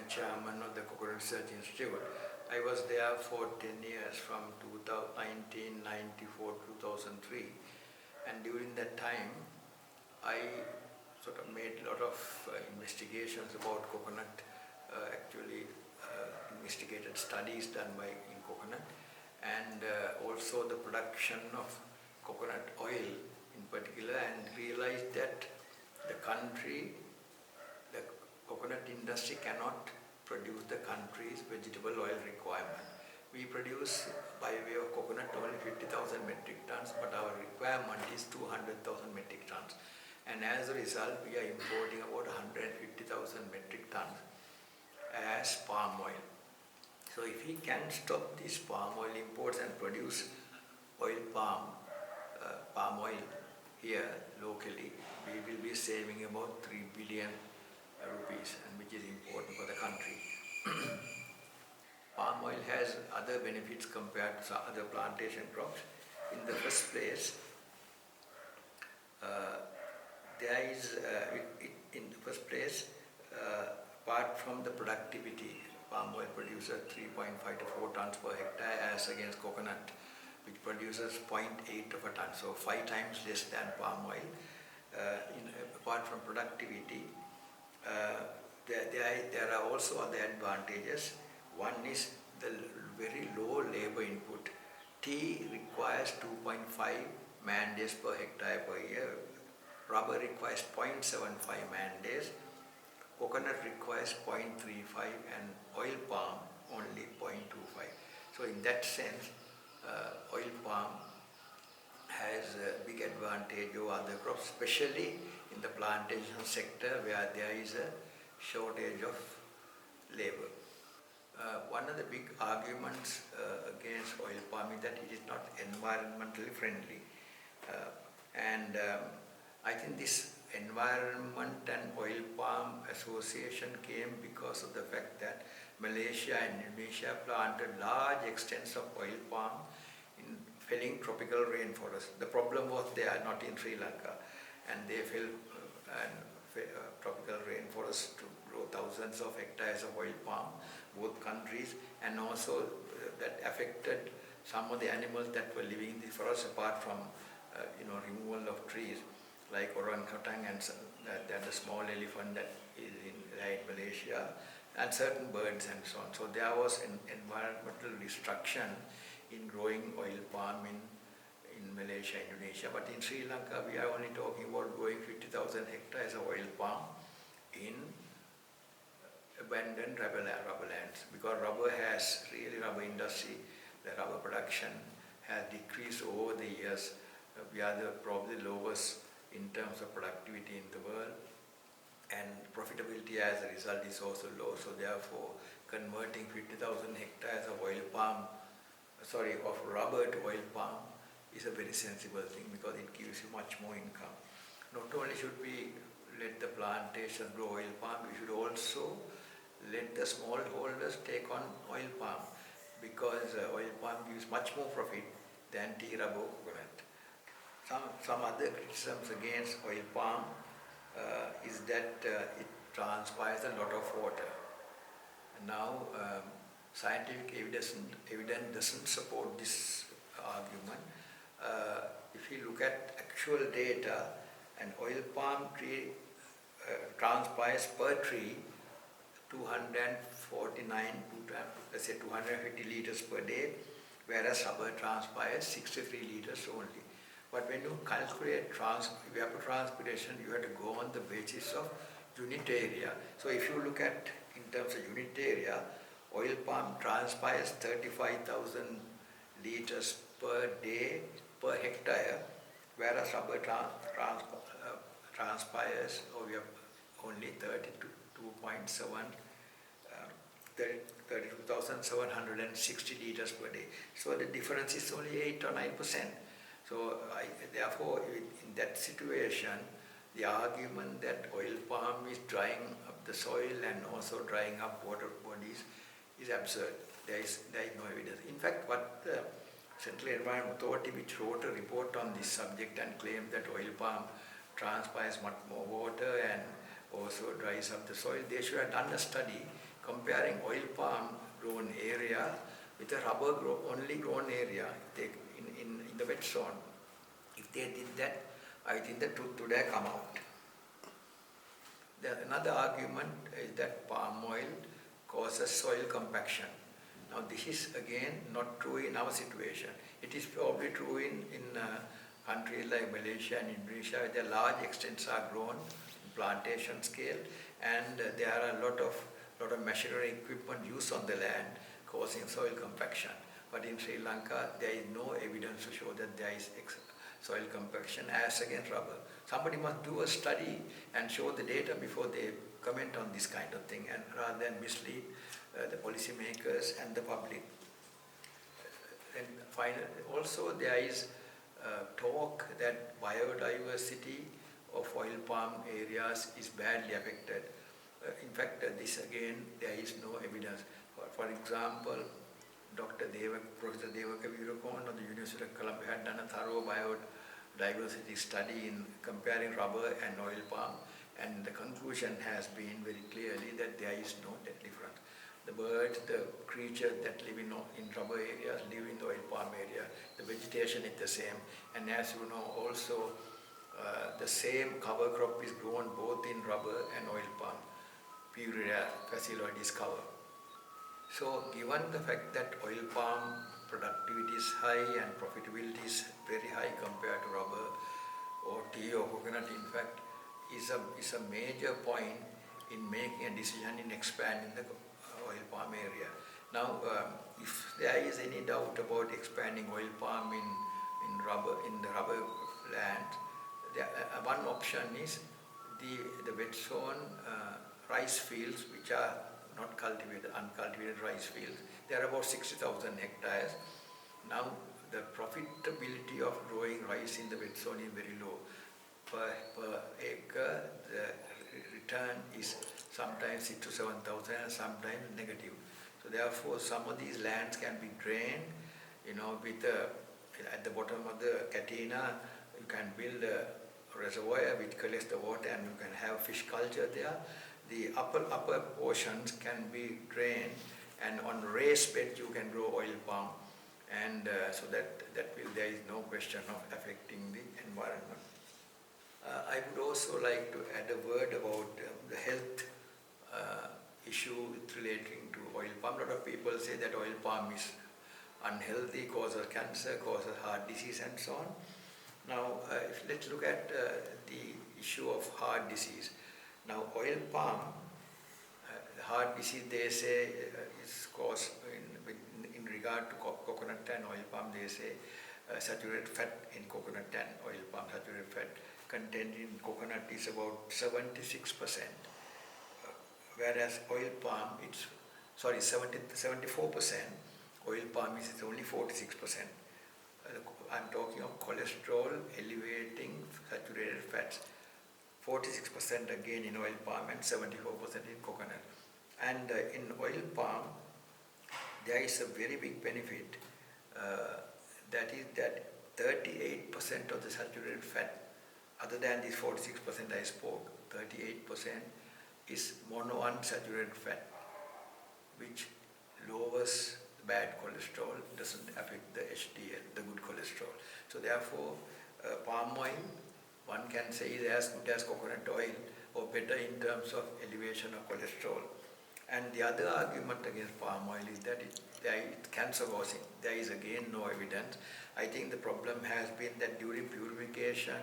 chairman of the Coconut Research Institute. I was there for 10 years from 1994 to 2003, and during that time I sort of made a lot of investigations about coconut, investigated studies done in coconut, and also the production of coconut oil in particular, and realized that the coconut industry cannot produce the country's vegetable oil requirement. We produce by way of coconut only 50,000 metric tons, but our requirement is 200,000 metric tons. And as a result, we are importing about 150,000 metric tons as palm oil. So if we can stop these palm oil imports and produce palm oil here locally, we will be saving about 3 billion rupees, and which is important for the country. Palm oil has other benefits compared to other plantation crops. In the first place, apart from the productivity, palm oil produces 3.5 to 4 tons per hectare as against coconut, which produces 0.8 of a ton, so 5 times less than palm oil. Apart from productivity, there are also other advantages. One is the very low labor input. Tea requires 2.5 man days per hectare per year. Rubber requires 0.75 man days. Coconut requires 0.35, and oil palm only 0.25. So in that sense, oil palm has a big advantage over other crops, especially in the plantation sector where there is a shortage of labor. One of the big arguments against oil palm is that it is not environmentally friendly. I think this Environment and Oil Palm Association came because of the fact that Malaysia and Indonesia planted large extents of oil palm in felling tropical rainforests. The problem was they are not in Sri Lanka, and they fell tropical rainforests to grow thousands of hectares of oil palm, both countries, and also that affected some of the animals that were living in the forest, apart from removal of trees, like orangutan and the small elephant that is in Malaysia, and certain birds and so on. So there was an environmental destruction in growing oil palm in Malaysia, Indonesia. But in Sri Lanka, we are only talking about growing 50,000 hectares of oil palm in abandoned rubber lands, because rubber industry, the rubber production has decreased over the years. We are probably lowest in terms of productivity in the world, and profitability as a result is also low. So therefore, converting 50,000 hectares of rubber to oil palm is a very sensible thing, because it gives you much more income. Not only should we let the plantation grow oil palm, we should also let the smallholders take on oil palm, because oil palm gives much more profit than tea, rubber, coconut. Some other criticisms against oil palm is that it transpires a lot of water. Now, scientific evidence doesn't support this argument. If you look at actual data, an oil palm tree transpires per tree 250 liters per day, whereas rubber transpires 63 liters only. But when you calculate evapotranspiration, you have to go on the basis of unit area. So if you look at in terms of unit area, oil palm transpires 35,000 liters per day per hectare, whereas rubber transpires only 32,760 liters per day. So the difference is only 8 or 9%. So therefore, in that situation, the argument that oil palm is drying up the soil and also drying up water bodies is absurd. There is no evidence. In fact, what the Central Environment Authority, which wrote a report on this subject and claimed that oil palm transpires much more water and also dries up the soil, they should have done a study comparing oil palm grown area with a rubber only grown area in the wet zone. If they did that, I think the truth would have come out. Another argument is that palm oil causes soil compaction. Now this is again not true in our situation. It is probably true in countries like Malaysia and Indonesia, where the large extents are grown in plantation scale, and there are a lot of machinery equipment used on the land causing soil compaction. But in Sri Lanka, there is no evidence to show that there is soil compaction as against rubber. Somebody must do a study and show the data before they comment on this kind of thing, and rather than mislead the policymakers and the public. And finally, also there is talk that biodiversity of oil palm areas is badly affected. In fact, this again, there is no evidence. For example, Professor Devaka Veerakoon of the University of Columbia had done a thorough biodiversity study in comparing rubber and oil palm, and the conclusion has been very clearly that there is no difference. The birds, the creatures that live in rubber areas live in the oil palm area. The vegetation is the same, and as you know also, the same cover crop is grown both in rubber and oil palm. Purea faciloides cover. So given the fact that oil palm productivity is high and profitability is very high compared to rubber or tea or coconut, in fact, is a major point in making a decision in expanding the oil palm area. Now, if there is any doubt about expanding oil palm in the rubber land, one option is the wet zone rice fields, which are not cultivated, uncultivated rice fields. There are about 60,000 hectares. Now, the profitability of growing rice in the wet zone is very low. Per acre, the return is sometimes 6 to 7,000 and sometimes negative. So therefore, some of these lands can be drained, with at the bottom of the Katina, you can build a reservoir which collects the water and you can have fish culture there. The upper portions can be drained, and on raised bed you can grow oil palm, and so there is no question of affecting the environment. I would also like to add a word about the health issue relating to oil palm. A lot of people say that oil palm is unhealthy, causes cancer, causes heart disease and so on. Now, let's look at the issue of heart disease. Now, oil palm, heart disease, they say, is caused in regard to coconut and oil palm. They say saturated fat in coconut and oil palm, saturated fat content in coconut is about 76%, whereas oil palm, 74%, oil palm is only 46%. I'm talking of cholesterol elevating saturated fats. 46% again in oil palm and 74% in coconut. And in oil palm, there is a very big benefit, that is that 38% of the saturated fat, other than this 46% I spoke, 38% is monounsaturated fat, which lowers bad cholesterol, doesn't affect the HDL, the good cholesterol. So therefore, palm oil, one can say, is as good as coconut oil or better in terms of elevation of cholesterol. And the other argument against palm oil is that it's cancer causing. There is again no evidence. I think the problem has been that during purification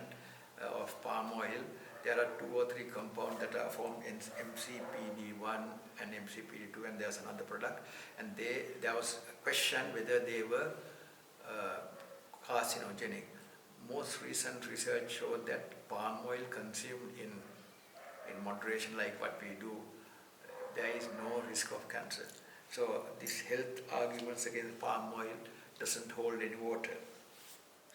of palm oil, there are 2 or 3 compounds that are formed in MCPD1 and MCPD2, and there's another product. And there was a question whether they were carcinogenic. Most recent research showed that palm oil consumed in moderation, like what we do, there is no risk of cancer. So this health arguments against palm oil doesn't hold any water.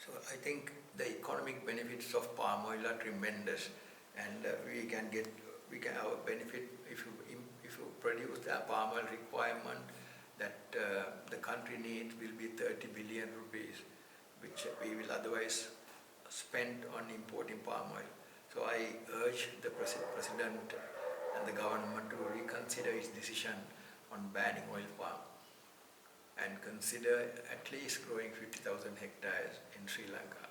So I think the economic benefits of palm oil are tremendous, and we can our benefit if you produce the palm oil requirement that the country needs will be 30 billion rupees, which we will otherwise spend on importing palm oil. So I urge the President and the government to reconsider its decision on banning oil palm and consider at least growing 50,000 hectares in Sri Lanka.